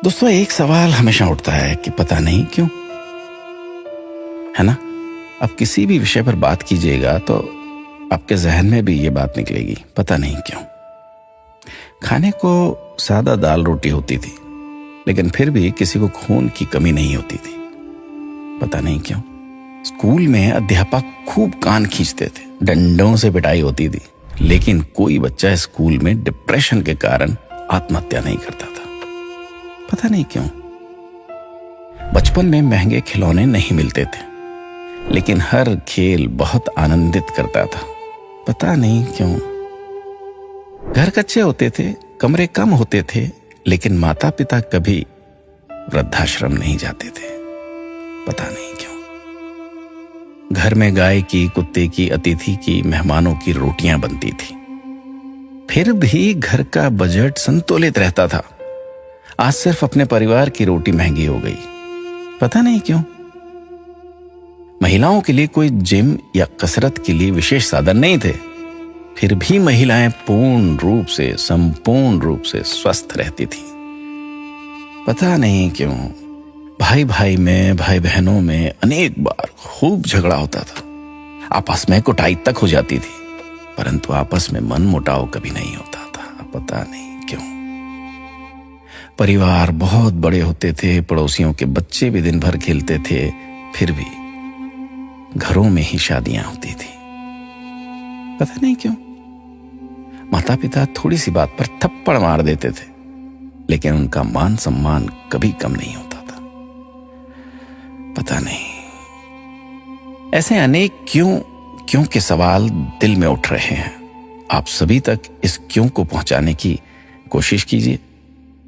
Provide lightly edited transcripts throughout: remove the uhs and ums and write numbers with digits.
दोस्तों, एक सवाल हमेशा उठता है कि पता नहीं क्यों, है ना। अब किसी भी विषय पर बात कीजिएगा तो आपके जहन में भी ये बात निकलेगी, पता नहीं क्यों। खाने को सादा दाल रोटी होती थी, लेकिन फिर भी किसी को खून की कमी नहीं होती थी, पता नहीं क्यों। स्कूल में अध्यापक खूब कान खींचते थे, डंडों से पिटाई होती थी, लेकिन कोई बच्चा स्कूल में डिप्रेशन के कारण आत्महत्या नहीं करता था, पता नहीं क्यों। बचपन में महंगे खिलौने नहीं मिलते थे, लेकिन हर खेल बहुत आनंदित करता था, पता नहीं क्यों। घर कच्चे होते थे, कमरे कम होते थे, लेकिन माता पिता कभी वृद्धाश्रम नहीं जाते थे, पता नहीं क्यों। घर में गाय की, कुत्ते की, अतिथि की, मेहमानों की रोटियां बनती थी, फिर भी घर का बजट संतुलित रहता था। आज सिर्फ अपने परिवार की रोटी महंगी हो गई, पता नहीं क्यों। महिलाओं के लिए कोई जिम या कसरत के लिए विशेष साधन नहीं थे, फिर भी महिलाएं पूर्ण रूप से, संपूर्ण रूप से स्वस्थ रहती थी, पता नहीं क्यों। भाई भाई में, भाई बहनों में अनेक बार खूब झगड़ा होता था, आपस में कुटाई तक हो जाती थी, परंतु आपस में मन मुटाव कभी नहीं होता था, पता नहीं क्यों। परिवार बहुत बड़े होते थे, पड़ोसियों के बच्चे भी दिन भर खेलते थे, फिर भी घरों में ही शादियां होती थी, पता नहीं क्यों। माता पिता थोड़ी सी बात पर थप्पड़ मार देते थे, लेकिन उनका मान सम्मान कभी कम नहीं होता था, पता नहीं। ऐसे अनेक क्यों के सवाल दिल में उठ रहे हैं। आप सभी तक इस क्यों को पहुंचाने की कोशिश कीजिए।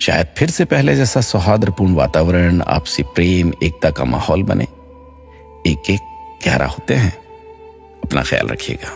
शायद फिर से पहले जैसा सौहार्दपूर्ण वातावरण, आपसी प्रेम, एकता का माहौल बने। एक एक 11 होते हैं। अपना ख्याल रखिएगा।